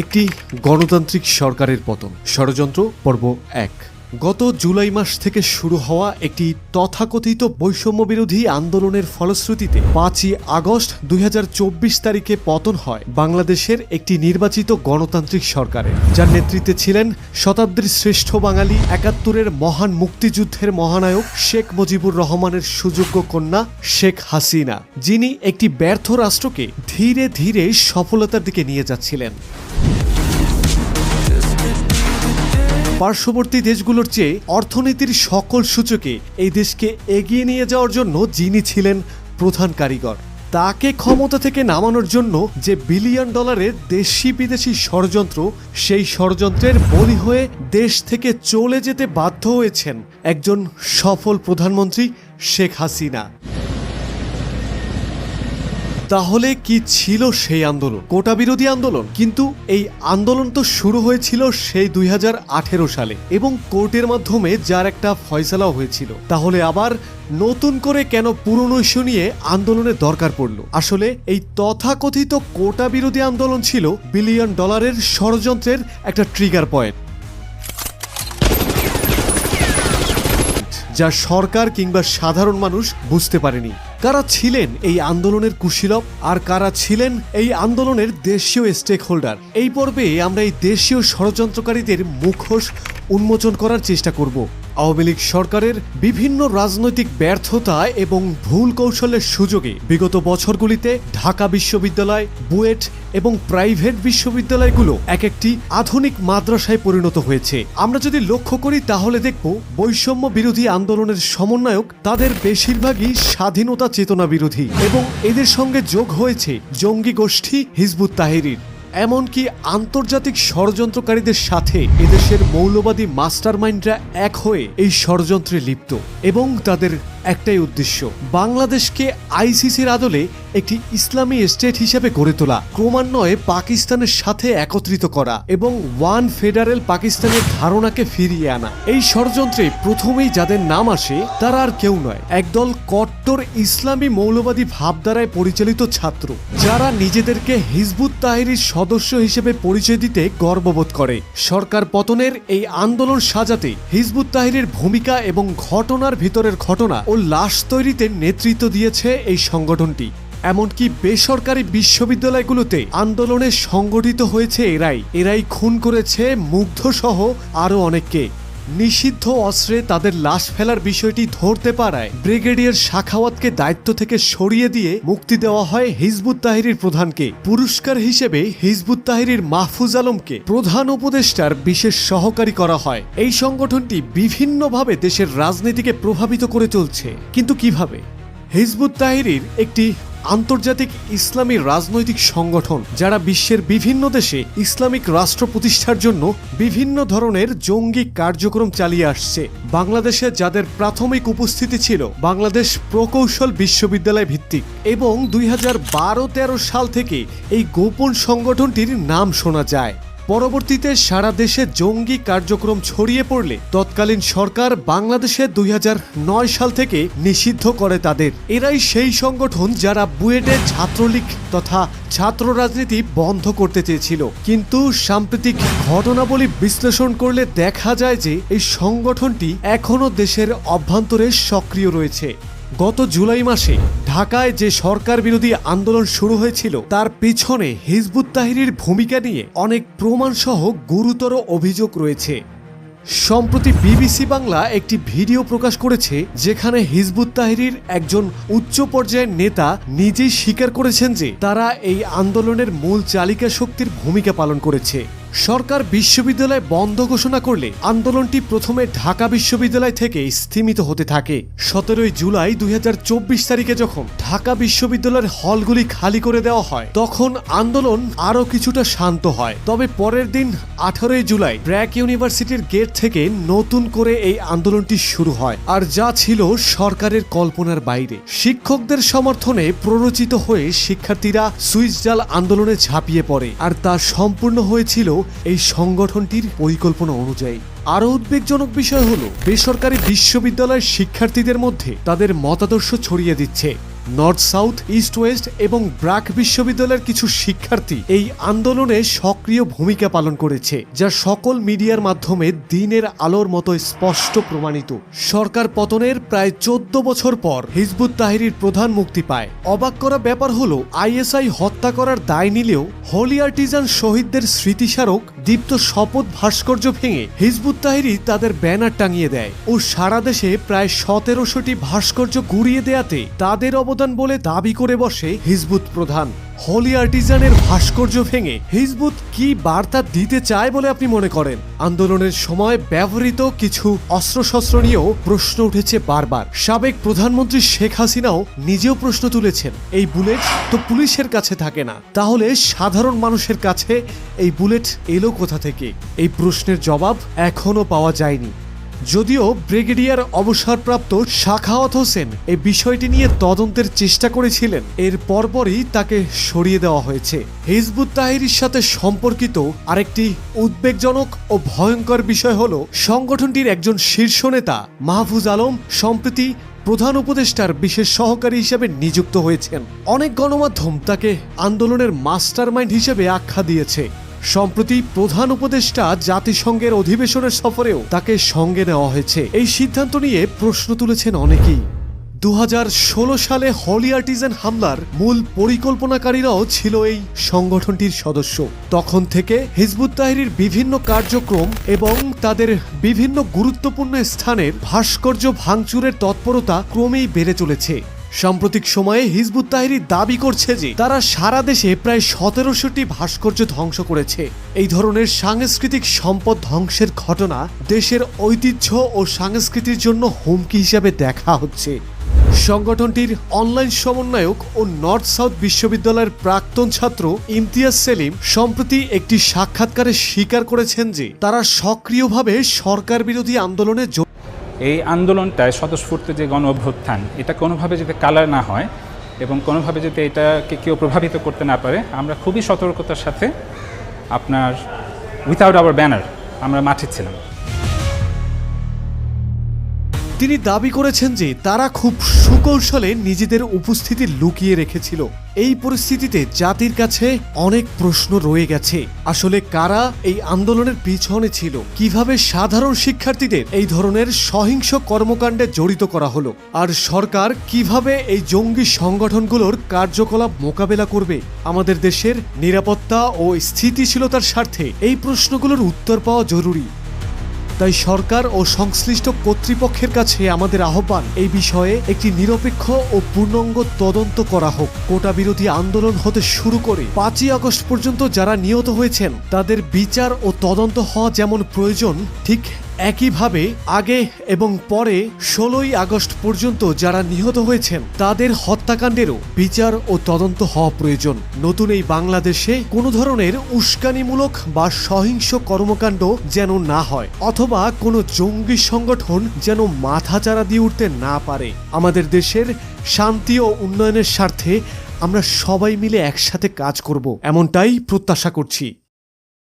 একটি গণতান্ত্রিক সরকারের পতন ষড়যন্ত্র পর্ব 1। গত জুলাই মাস থেকে শুরু হওয়া একটি তথাকথিত বৈষম্য বিরোধী আন্দোলনের ফলশ্রুতিতে 5ই আগস্ট 2024 তারিখে পতন হয় বাংলাদেশের একটি নির্বাচিত গণতান্ত্রিক সরকারের, যার নেতৃত্বে ছিলেন শতাব্দীর শ্রেষ্ঠ বাঙালি, 71-এর মহান মুক্তিযুদ্ধের মহানায়ক শেখ মুজিবুর রহমানের সুযোগ্য কন্যা শেখ হাসিনা, যিনি একটি ব্যর্থ রাষ্ট্রকে ধীরে ধীরে সফলতার দিকে নিয়ে যাচ্ছিলেন। পার্শ্ববর্তী দেশগুলোর চেয়ে অর্থনীতির সকল সূচকে এই দেশকে এগিয়ে নিয়ে যাওয়ার জন্য যিনি ছিলেন প্রধান কারিগর, তাকে ক্ষমতা থেকে নামানোর জন্য যে বিলিয়ন ডলারের দেশি বিদেশি ষড়যন্ত্র, সেই ষড়যন্ত্রের বলি হয়ে দেশ থেকে চলে যেতে বাধ্য হয়েছেন একজন সফল প্রধানমন্ত্রী শেখ হাসিনা। তাহলে কি ছিল সেই আন্দোলন? কোটা বিরোধী আন্দোলন। কিন্তু এই আন্দোলন তো শুরু হয়েছিল সেই 2018 সালে এবং কোর্টের মাধ্যমে যার একটা ফয়সালাও হয়েছিল। তাহলে আবার নতুন করে কেন পুরনো ইস্যু নিয়ে আন্দোলনের দরকার পড়ল? আসলে এই তথাকথিত কোটা বিরোধী আন্দোলন ছিল বিলিয়ন ডলারের ষড়যন্ত্রের একটা ট্রিগার পয়েন্ট, যা সরকার কিংবা সাধারণ মানুষ বুঝতে পারেনি। কারা ছিলেন এই আন্দোলনের কুশীলব আর কারা ছিলেন এই আন্দোলনের দেশীয় স্টেক হোল্ডার? এই পর্বে আমরা এই দেশীয় ষড়যন্ত্রকারীদের মুখোশ উন্মোচন করার চেষ্টা করব। আওয়ামী লীগ সরকারের বিভিন্ন রাজনৈতিক ব্যর্থতা এবং ভুল কৌশলের সুযোগে বিগত বছরগুলিতে ঢাকা বিশ্ববিদ্যালয়, বুয়েট এবং প্রাইভেট বিশ্ববিদ্যালয়গুলো এক একটি আধুনিক মাদ্রাসায় পরিণত হয়েছে। আমরা যদি লক্ষ্য করি তাহলে দেখব বৈষম্য বিরোধী আন্দোলনের সমন্বয়ক তাদের বেশিরভাগই স্বাধীনতা চেতনা বিরোধী এবং এদের সঙ্গে যোগ হয়েছে জঙ্গি গোষ্ঠী হিজবুত তাহরির। এমনকি আন্তর্জাতিক ষড়যন্ত্রকারীদের সাথে এদেশের মৌলবাদী মাস্টারমাইন্ডরা এক হয়ে এই ষড়যন্ত্রে লিপ্ত এবং তাদের একটাই উদ্দেশ্য, বাংলাদেশকে আইসিসির আদলে একটি ইসলামী স্টেট হিসেবে গড়ে তোলা, ক্রমান্বয়ে পাকিস্তানের সাথে একত্রিত করা এবং ওয়ান ফেডারেল পাকিস্তানের ধারণাকে ফিরিয়ে আনা। এই ষড়যন্ত্রে প্রথমেই যাদের নাম আসে তারা আর কেউ নয়, একদল কট্টর ইসলামী মৌলবাদী ভাবধারায় পরিচালিত ছাত্র, যারা নিজেদেরকে হিজবুত তাহরির সদস্য হিসেবে পরিচয় দিতে গর্ববোধ করে। সরকার পতনের এই আন্দোলন সাজাতে হিজবুত তাহরির ভূমিকা এবং ঘটনার ভিতরের ঘটনা ও লাশ তৈরিতে নেতৃত্ব দিয়েছে এই সংগঠনটি। এমনকি বেসরকারি বিশ্ববিদ্যালয়গুলোতে আন্দোলনে সংগঠিত হয়েছে এরাই খুন করেছে মুগ্ধ সহ আরো অনেককে। নিষিদ্ধ অস্ত্রে তাদের লাশ ফেলার বিষয়টি ধরতে পারায় ব্রিগেডিয়ার সাখাওয়াতকে দায়িত্ব থেকে সরিয়ে দিয়ে মুক্তি দেওয়া হয় হিজবুত তাহরির প্রধানকে। পুরস্কার হিসেবে হিজবুত তাহরির মাহফুজ আলমকে প্রধান উপদেষ্টার বিশেষ সহকারী করা হয়। এই সংগঠনটি বিভিন্নভাবে দেশের রাজনীতিকে প্রভাবিত করে চলছে, কিন্তু কিভাবে? হিজবুত তাহরির একটি আন্তর্জাতিক ইসলামী রাজনৈতিক সংগঠন, যারা বিশ্বের বিভিন্ন দেশে ইসলামিক রাষ্ট্র প্রতিষ্ঠার জন্য বিভিন্ন ধরনের জঙ্গি কার্যক্রম চালিয়ে আসছে। বাংলাদেশে যাদের প্রাথমিক উপস্থিতি ছিল বাংলাদেশ প্রকৌশল বিশ্ববিদ্যালয় ভিত্তিক এবং 2012-13 সাল থেকে এই গোপন সংগঠনটির নাম শোনা যায়। পরবর্তীতে সারা দেশে জঙ্গি কার্যক্রম ছড়িয়ে পড়লে তৎকালীন সরকার বাংলাদেশে 2009 সাল থেকে নিষিদ্ধ করে তাদের। এরাই সেই সংগঠন যারা বুয়েটে ছাত্রলীগ তথা ছাত্র রাজনীতি বন্ধ করতে চেয়েছিল। কিন্তু সাম্প্রতিক ঘটনাবলী বিশ্লেষণ করলে দেখা যায় যে এই সংগঠনটি এখনও দেশের অভ্যন্তরে সক্রিয় রয়েছে। গত জুলাই মাসে ঢাকায় যে সরকার বিরোধী আন্দোলন শুরু হয়েছিল তার পিছনে হিজবুত তাহরির ভূমিকা নিয়ে অনেক প্রমাণসহ গুরুতর অভিযোগ রয়েছে। সম্প্রতি বিবিসি বাংলা একটি ভিডিও প্রকাশ করেছে যেখানে হিজবুত তাহরির একজন উচ্চ পর্যায়ের নেতা নিজেই স্বীকার করেছেন যে তারা এই আন্দোলনের মূল চালিকা শক্তির ভূমিকা পালন করেছে। সরকার বিশ্ববিদ্যালয় বন্ধ ঘোষণা করলে আন্দোলনটি প্রথমে ঢাকা বিশ্ববিদ্যালয় থেকে স্থিমিত হতে থাকে। 17 জুলাই 2024 তারিখে যখন ঢাকা বিশ্ববিদ্যালয়ের হলগুলি খালি করে দেওয়া হয় তখন আন্দোলন আরো কিছুটা শান্ত হয়। তবে পরের দিন 18 জুলাই ব্র্যাক ইউনিভার্সিটির গেট থেকে নতুন করে এই আন্দোলনটি শুরু হয়, আর যা ছিল সরকারের কল্পনার বাইরে। শিক্ষকদের সমর্থনে প্ররোচিত হয়ে শিক্ষার্থীরা সুইচ জাল আন্দোলনে ঝাঁপিয়ে পড়ে, আর তা সম্পূর্ণ হয়েছিল এই সংগঠনটির পরিকল্পনা অনুযায়ী। আরো উদ্বেগজনক বিষয় হলো বেসরকারি বিশ্ববিদ্যালয়ের শিক্ষার্থীদের মধ্যে তাদের মতাদর্শ ছড়িয়ে দিচ্ছে। নর্থ সাউথ, ইস্ট ওয়েস্ট এবং ব্র্যাক বিশ্ববিদ্যালয়ের কিছু শিক্ষার্থী এই আন্দোলনে সক্রিয় ভূমিকা পালন করেছে, যা সকল মিডিয়ার মাধ্যমে দিনের আলোর মতো স্পষ্ট প্রমাণিত। সরকার পতনের প্রায় 14 বছর পর হিজবুত তাহরীর প্রধান মুক্তি পায়। অবাক করা ব্যাপার হলো, আইএসআই হত্যা করার দায় নিলেও হোলি আর্টিজান শহীদদের স্মৃতিস্মারক দীপ্ত শপথ ভাস্কর্য ভেঙে হিজবুত তাহরী তাদের ব্যানার টাঙিয়ে দেয় ও সারা দেশে প্রায় 1700টি ভাস্কর্য গুঁড়িয়ে দেয়াতে তাদের অবদান বলে দাবি করে বসে হিজবুত প্রধান। হোলি আর্টিজানের ভাস্কর্য ভেঙে হিজবুত কি বার্তা দিতে চায় বলে আপনি মনে করেন? আন্দোলনের সময় ব্যবহৃত কিছু অস্ত্রশস্ত্র নিয়েও প্রশ্ন উঠেছে বারবার। সাবেক প্রধানমন্ত্রী শেখ হাসিনাও নিজেও প্রশ্ন তুলেছেন, এই বুলেট তো পুলিশের কাছে থাকে না, তাহলে সাধারণ মানুষের কাছে এই বুলেট এলো কোথা থেকে? এই প্রশ্নের জবাব এখনো পাওয়া যায়নি। যদিও ব্রিগেডিয়ার অবসরপ্রাপ্ত সাখাওয়াত হোসেন এই বিষয়টি নিয়ে তদন্তের চেষ্টা করেছিলেন, এর পরপরই তাকে সরিয়ে দেওয়া হয়েছে। হিজবুত তাহরীর সাথে সম্পর্কিত আরেকটি উদ্বেগজনক ও ভয়ঙ্কর বিষয় হলো, সংগঠনটির একজন শীর্ষ নেতা মাহফুজ আলম সম্প্রতি প্রধান উপদেষ্টার বিশেষ সহকারী হিসেবে নিযুক্ত হয়েছেন। অনেক গণমাধ্যম তাকে আন্দোলনের মাস্টারমাইন্ড হিসেবে আখ্যা দিয়েছে। সম্প্রতি প্রধান উপদেষ্টা জাতিসংঘের অধিবেশনের সফরেও তাকে সঙ্গে নেওয়া হয়েছে। এই সিদ্ধান্ত নিয়ে প্রশ্ন তুলেছেন অনেকেই। 2016 সালে হোলি আর্টিজান হামলার মূল পরিকল্পনাকারীরাও ছিল এই সংগঠনটির সদস্য। তখন থেকে হিজবুত তাহরীর বিভিন্ন কার্যক্রম এবং তাদের বিভিন্ন গুরুত্বপূর্ণ স্থানের ভাস্কর্য ভাঙচুরের তৎপরতা ক্রমেই বেড়ে চলেছে। সাম্প্রতিক সময়ে হিজবুত তাহরী দাবি করছে যে তারা সারা দেশে প্রায় 1700টি ভাস্কর্য ধ্বংস করেছে। এই ধরনের সাংস্কৃতিক সম্পদ ধ্বংসের ঘটনা দেশের ঐতিহ্য ও সংস্কৃতির জন্য হুমকি হিসেবে দেখা হচ্ছে। সংগঠনটির অনলাইন সমন্বয়ক ও নর্থ সাউথ বিশ্ববিদ্যালয়ের প্রাক্তন ছাত্র ইমতিয়াজ সেলিম সম্প্রতি একটি সাক্ষাৎকারে স্বীকার করেছেন যে তারা সক্রিয়ভাবে সরকার বিরোধী আন্দোলনে এই আন্দোলনটায় স্বতঃস্ফূর্ত যে গণ অভ্যুত্থান, এটা কোনোভাবে যাতে কালার না হয় এবং কোনোভাবে যাতে এটাকে কেউ প্রভাবিত করতে না পারে, আমরা খুবই সতর্কতার সাথে আপনার উইথাউট আওয়ার ব্যানার আমরা মাঠে ছিলাম। তিনি দাবি করেছেন যে তারা খুব সুকৌশলে নিজেদের উপস্থিতি লুকিয়ে রেখেছিল। এই পরিস্থিতিতে জাতির কাছে অনেক প্রশ্ন রয়ে গেছে। আসলে কারা এই আন্দোলনের পিছনে ছিল? কিভাবে সাধারণ শিক্ষার্থীদের এই ধরনের সহিংস কর্মকাণ্ডে জড়িত করা হলো? আর সরকার কিভাবে এই জঙ্গি সংগঠনগুলোর কার্যকলাপ মোকাবেলা করবে? আমাদের দেশের নিরাপত্তা ও স্থিতিশীলতার স্বার্থে এই প্রশ্নগুলোর উত্তর পাওয়া জরুরি। তাই সরকার ও সংশ্লিষ্ট কর্তৃপক্ষের কাছে আমাদের আহ্বান, এই বিষয়ে একটি নিরপেক্ষ ও পূর্ণাঙ্গ তদন্ত করা হোক। কোটা বিরোধী আন্দোলন হতে শুরু করে 5ই আগস্ট পর্যন্ত যারা নিহত হয়েছেন তাদের বিচার ও তদন্ত হওয়া যেমন প্রয়োজন, ঠিক একইভাবে আগে এবং পরে 16ই আগস্ট পর্যন্ত যারা নিহত হয়েছেন তাদের হত্যাকাণ্ডেরও বিচার ও তদন্ত হওয়া প্রয়োজন। নতুন এই বাংলাদেশে কোনো ধরনের উস্কানিমূলক বা সহিংস কর্মকাণ্ড যেন না হয়, অথবা কোনো জঙ্গি সংগঠন যেন মাথাচাড়া দিয়ে উঠতে না পারে। আমাদের দেশের শান্তি ও উন্নয়নের স্বার্থে আমরা সবাই মিলে একসাথে কাজ করব, এমনটাই প্রত্যাশা করছি।